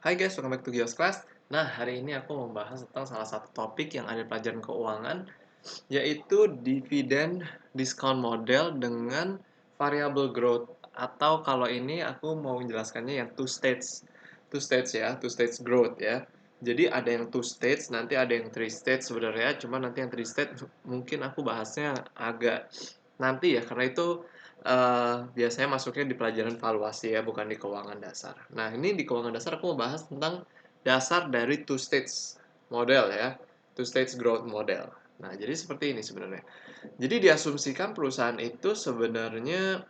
Hai guys, welcome back to Gios Class. Nah, hari ini aku mau membahas tentang salah satu topik yang ada di pelajaran keuangan, yaitu dividen discount model dengan variable growth. Atau kalau ini aku mau menjelaskannya yang two stage growth ya. Jadi ada yang two stage, nanti ada yang three stage sebenarnya. Cuma nanti yang three stage mungkin aku bahasnya agak nanti ya, karena itu biasanya masuknya di pelajaran valuasi ya, bukan di keuangan dasar. Nah, ini di keuangan dasar aku mau bahas tentang dasar dari two stage model ya, two stage growth model. Nah, jadi seperti ini sebenarnya. Jadi diasumsikan perusahaan itu sebenarnya,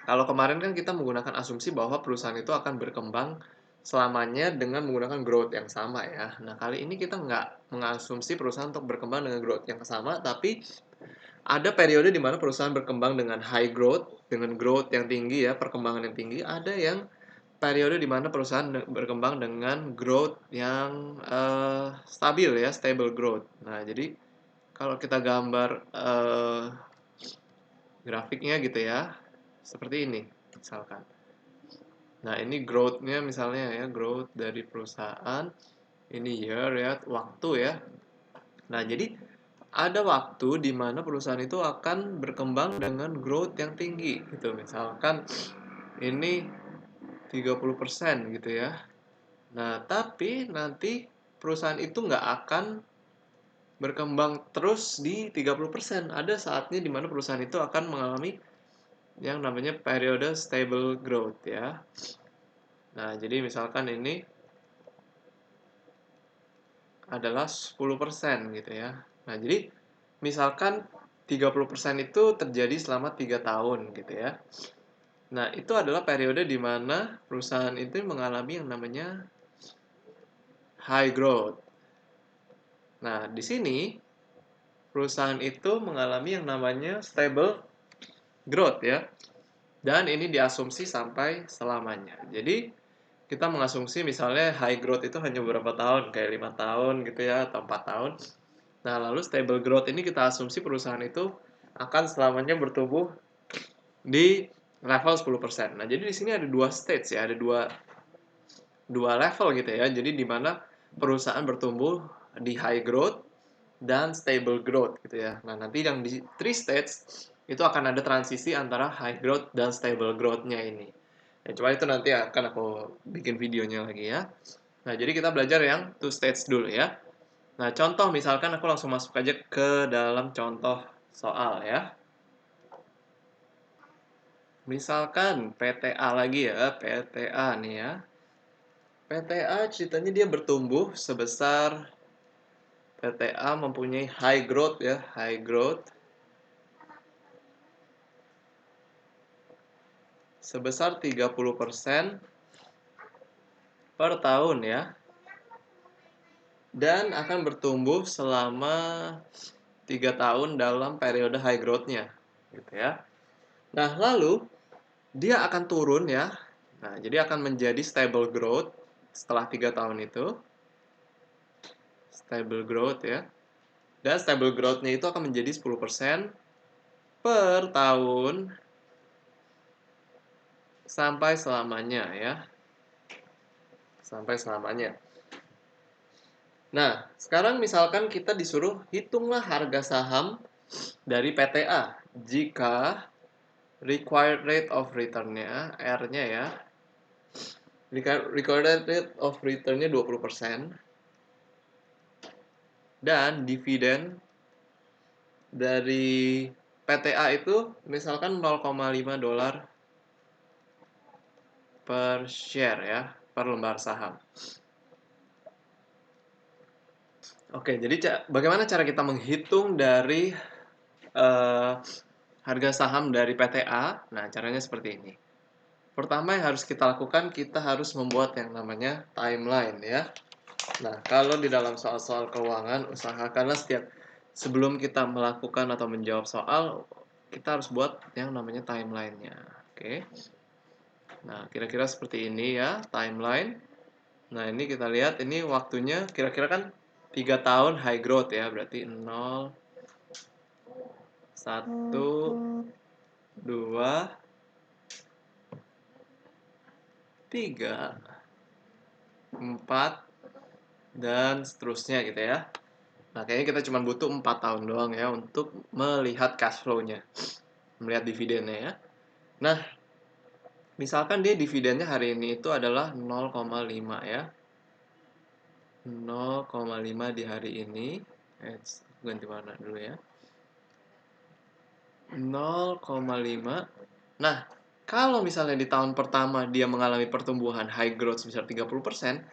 kalau kemarin kan kita menggunakan asumsi bahwa perusahaan itu akan berkembang selamanya dengan menggunakan growth yang sama ya. Nah, kali ini kita nggak mengasumsi perusahaan untuk berkembang dengan growth yang sama, tapi ada periode di mana perusahaan berkembang dengan high growth, dengan growth yang tinggi ya, perkembangan yang tinggi. Ada yang periode di mana perusahaan berkembang dengan growth yang stabil ya, stable growth. Nah, jadi kalau kita gambar grafiknya gitu ya, seperti ini misalkan. Nah, ini growth-nya misalnya ya, growth dari perusahaan. Ini year ya, waktu ya. Nah, jadi ada waktu di mana perusahaan itu akan berkembang dengan growth yang tinggi gitu. Misalkan ini 30% gitu ya. Nah, tapi nanti perusahaan itu nggak akan berkembang terus di 30%. Ada saatnya di mana perusahaan itu akan mengalami yang namanya periode stable growth ya. Nah, jadi misalkan ini adalah 10% gitu ya. Nah, jadi misalkan 30% itu terjadi selama 3 tahun gitu ya. Nah, itu adalah periode di mana perusahaan itu mengalami yang namanya high growth. Nah, di sini perusahaan itu mengalami yang namanya stable growth ya. Dan ini diasumsi sampai selamanya. Jadi, kita mengasumsi misalnya high growth itu hanya beberapa tahun, kayak 5 tahun gitu ya, atau 4 tahun. Nah, lalu stable growth ini kita asumsi perusahaan itu akan selamanya bertumbuh di level 10%. Nah, jadi di sini ada dua stage ya, ada dua level gitu ya. Jadi di mana perusahaan bertumbuh di high growth dan stable growth gitu ya. Nah, nanti yang di three stage itu akan ada transisi antara high growth dan stable growth-nya ini. Ya, coba itu nanti akan aku bikin videonya lagi ya. Nah, jadi kita belajar yang two stage dulu ya. Nah, contoh misalkan aku langsung masuk aja ke dalam contoh soal ya. Misalkan PTA lagi ya, PTA nih ya. PTA ceritanya dia bertumbuh sebesar, PTA mempunyai high growth ya, high growth sebesar 30% per tahun ya. Dan akan bertumbuh selama 3 tahun dalam periode high growth-nya gitu ya. Nah, lalu dia akan turun ya. Nah, jadi akan menjadi stable growth setelah 3 tahun itu. Stable growth ya. Dan stable growth-nya itu akan menjadi 10% per tahun sampai selamanya ya. Sampai selamanya. Nah, sekarang misalkan kita disuruh hitunglah harga saham dari PTA jika required rate of return-nya, R-nya ya, required rate of return-nya 20%, dan dividen dari PTA itu misalkan 0,5 dolar per share ya, per lembar saham. Oke, jadi bagaimana cara kita menghitung dari harga saham dari PTA? Nah, caranya seperti ini. Pertama yang harus kita lakukan, kita harus membuat yang namanya timeline ya. Nah, kalau di dalam soal-soal keuangan, usahakanlah sebelum kita melakukan atau menjawab soal, kita harus buat yang namanya timeline-nya. Oke. Nah, kira-kira seperti ini ya, timeline. Nah, ini kita lihat, ini waktunya kira-kira kan 3 tahun high growth ya, berarti 0, 1, 2, 3. 4, dan seterusnya gitu ya. Nah, kayaknya kita cuma butuh 4 tahun doang ya untuk melihat cash flow-nya, melihat dividennya ya. Nah, misalkan dia dividennya hari ini itu adalah 0,5 ya. 0,5 di hari ini. Ganti warna dulu ya. 0,5. Nah, kalau misalnya di tahun pertama dia mengalami pertumbuhan high growth sebesar 30%,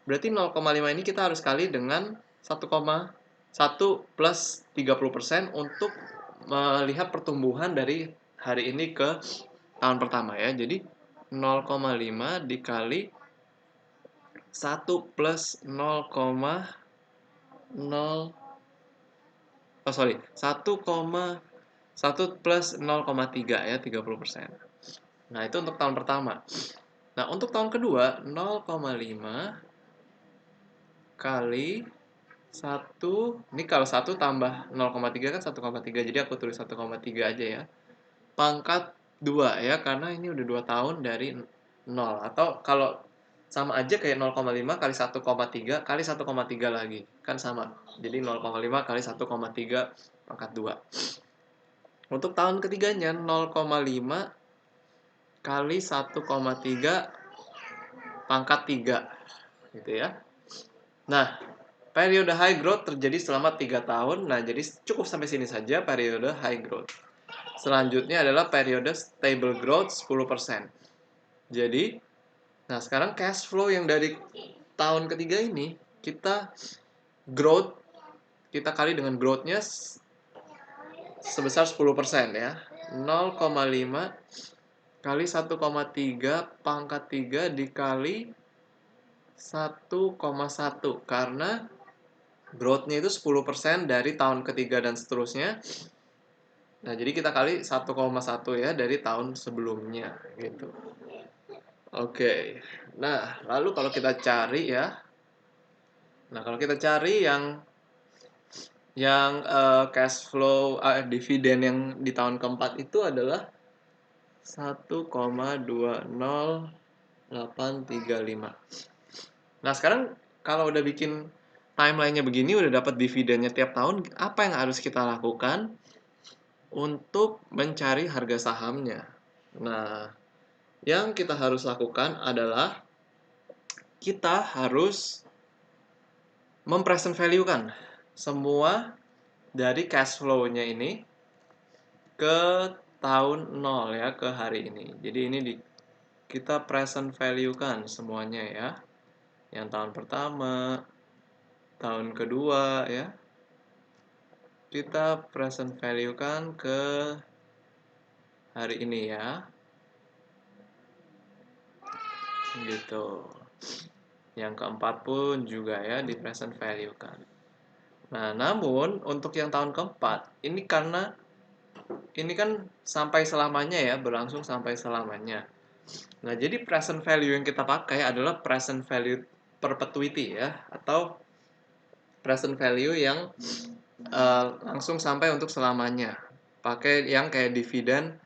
berarti 0,5 ini kita harus kali dengan 1,1 plus 30% untuk melihat pertumbuhan dari hari ini ke tahun pertama ya. Jadi 0,5 dikali 1 plus 0,0 1 plus 0,3 ya, 30%. Nah, itu untuk tahun pertama. Nah, untuk tahun kedua 0,5 kali 1, ini kalau 1 tambah 0,3 kan 1,3, jadi aku tulis 1,3 aja ya. Pangkat 2 ya, karena ini udah 2 tahun dari 0. Atau kalau sama aja kayak 0,5 kali 1,3 kali 1,3 lagi. Kan sama. Jadi 0,5 kali 1,3 pangkat 2. Untuk tahun ketiganya 0,5 kali 1,3 pangkat 3. Gitu ya. Nah, periode high growth terjadi selama 3 tahun. Nah, jadi cukup sampai sini saja periode high growth. Selanjutnya adalah periode stable growth 10%. Jadi, nah sekarang cash flow yang dari tahun ketiga ini, kita growth, kita kali dengan growth-nya sebesar 10% ya. 0,5 kali 1,3 pangkat 3 dikali 1,1. Karena growth-nya itu 10% dari tahun ketiga dan seterusnya. Nah, jadi kita kali 1,1 ya dari tahun sebelumnya gitu. Oke. Nah, lalu kalau kita cari ya. Nah, kalau kita cari yang cash flow dividen yang di tahun keempat itu adalah 1,20835. Nah, sekarang kalau udah bikin timeline-nya begini, udah dapat dividennya tiap tahun, apa yang harus kita lakukan untuk mencari harga sahamnya? Nah, yang kita harus lakukan adalah kita harus mempresent value-kan semua dari cash flow-nya ini ke tahun 0 ya, ke hari ini. Jadi ini kita present value-kan semuanya ya. Yang tahun pertama, tahun kedua ya. Kita present value-kan ke hari ini ya. Gitu. Yang keempat pun juga ya di present value-kan. Nah, namun untuk yang tahun keempat, ini karena ini kan sampai selamanya ya, berlangsung sampai selamanya. Nah, jadi present value yang kita pakai adalah present value perpetuity ya, atau present value yang langsung sampai untuk selamanya. Pakai yang kayak dividen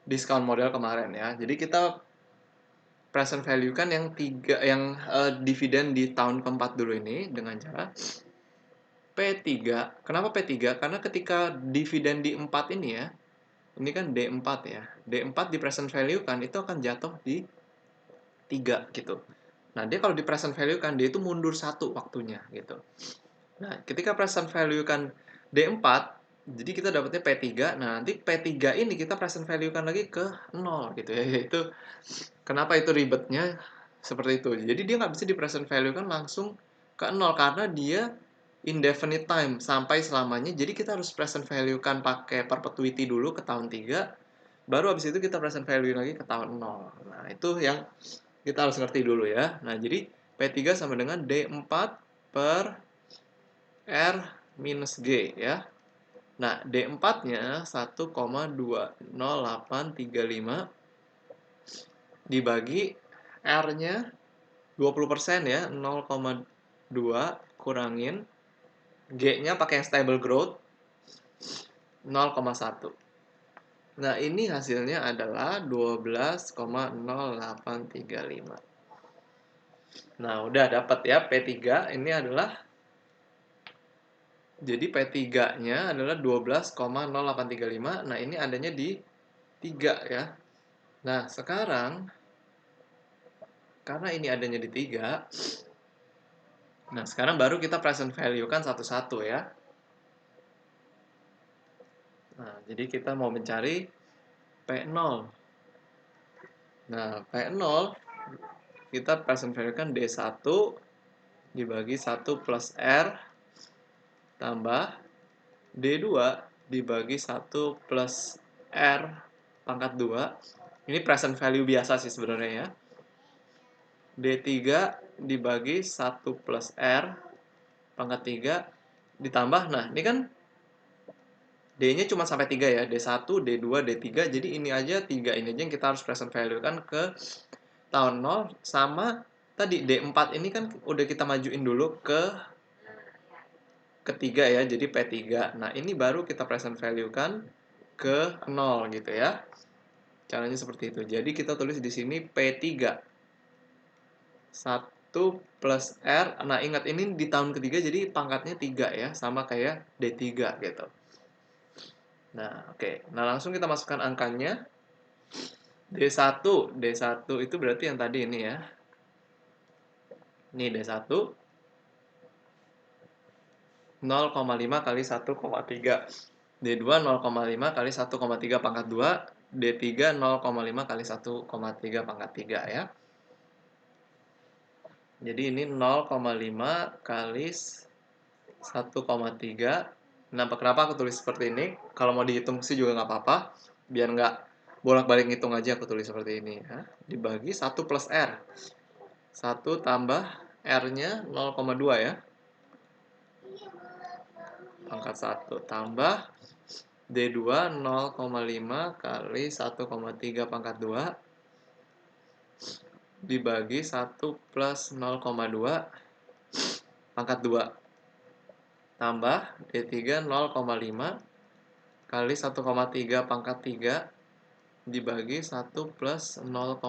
discount model kemarin ya. Jadi kita present value kan yang dividen di tahun keempat dulu ini dengan cara P3. Kenapa P3? Karena ketika dividen di 4 ini ya, ini kan D4 ya. D4 di present value kan itu akan jatuh di 3 gitu. Nah, dia kalau di present value kan dia itu mundur 1 waktunya gitu. Nah, ketika present value kan D4, jadi kita dapatnya P3. Nah, nanti P3 ini kita present value kan lagi ke 0 gitu ya. Itu kenapa itu ribetnya seperti itu. Jadi dia nggak bisa di present value kan langsung ke 0 karena dia indefinite time sampai selamanya. Jadi kita harus present value kan pakai perpetuity dulu ke tahun 3, baru habis itu kita present value lagi ke tahun 0. Nah, itu yang kita harus ngerti dulu ya. Nah, jadi P3 sama dengan D4 per R minus G ya. Nah, D4-nya 1,20835 dibagi R-nya 20% ya, 0,2 kurangin G-nya pakai yang stable growth 0,1. Nah, ini hasilnya adalah 12,0835. Nah, udah dapat ya P3 ini adalah, jadi P3-nya adalah 12,0835. Nah, ini adanya di 3 ya. Nah, sekarang karena ini adanya di 3, nah sekarang baru kita present value kan satu-satu ya. Nah, jadi kita mau mencari P0. Nah, P0 kita present value kan D1 dibagi 1 plus R tambah D2 dibagi 1 plus R pangkat 2. Ini present value biasa sih sebenarnya ya. D3 dibagi 1 plus R pangkat 3 ditambah, nah ini kan D-nya cuma sampai 3 ya, D1, D2, D3, jadi ini aja 3 ini aja yang kita harus present value kan ke tahun 0, sama tadi D4 ini kan udah kita majuin dulu ke ketiga ya, jadi P3. Nah, ini baru kita present value kan ke 0 gitu ya. Caranya seperti itu. Jadi kita tulis di sini P3. 1 plus R. Nah, ingat ini di tahun ketiga jadi pangkatnya 3 ya, sama kayak D3 gitu. Nah, oke. Nah, langsung kita masukkan angkanya. D1. D1 itu berarti yang tadi ini ya. Ini D1. 0,5 kali 1,3. D2 0,5 kali 1,3 pangkat 2. D3 0,5 kali 1,3 pangkat 3 ya. Jadi ini 0,5 kali 1,3. Kenapa aku tulis seperti ini? Kalau mau dihitung sih juga nggak apa-apa. Biar nggak bolak-balik ngitung aja aku tulis seperti ini ya. Dibagi 1 plus R. 1 tambah R-nya 0,2 ya. Pangkat 1 tambah D2 0,5 kali 1,3 pangkat 2 dibagi 1 plus 0,2 pangkat 2 tambah D3 0,5 kali 1,3 pangkat 3 dibagi 1 plus 0,2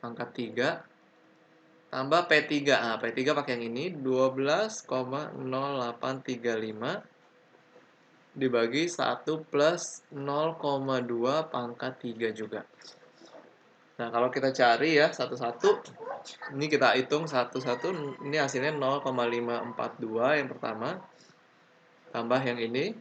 pangkat 3 tambah P3. Nah, P3 pakai yang ini 12,0835 dibagi 1 plus 0,2 pangkat 3 juga. Nah, kalau kita cari ya satu-satu, ini kita hitung satu-satu, ini hasilnya 0,542 yang pertama, tambah yang ini,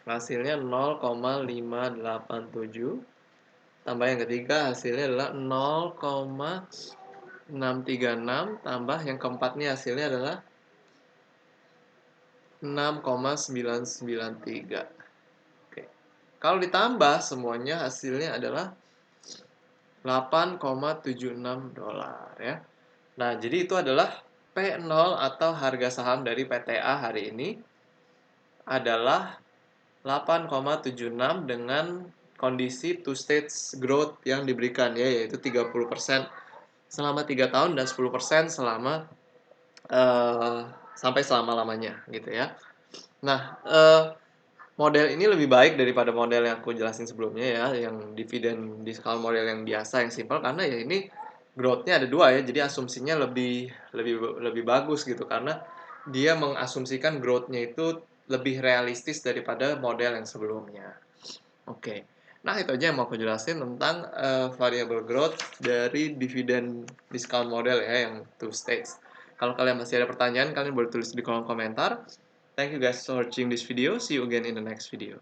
hasilnya 0,587, tambah yang ketiga hasilnya adalah 0,636, tambah yang keempatnya hasilnya adalah 6,993. Oke. Kalau ditambah semuanya hasilnya adalah 8,76 dolar ya. Nah, jadi itu adalah P0 atau harga saham dari PTA hari ini adalah 8,76 dengan kondisi two stage growth yang diberikan ya, yaitu 30% selama 3 tahun dan 10% selama sampai selama-lamanya gitu ya. Nah, model ini lebih baik daripada model yang aku jelasin sebelumnya ya, yang dividen discount model yang biasa yang simple, karena ya ini growth-nya ada 2 ya, jadi asumsinya lebih bagus gitu, karena dia mengasumsikan growth-nya itu lebih realistis daripada model yang sebelumnya. Oke. Nah, itu aja yang mau aku jelasin tentang variable growth dari dividen discount model ya, yang two stage. Kalau kalian masih ada pertanyaan, kalian boleh tulis di kolom komentar. Thank you guys for watching this video. See you again in the next video.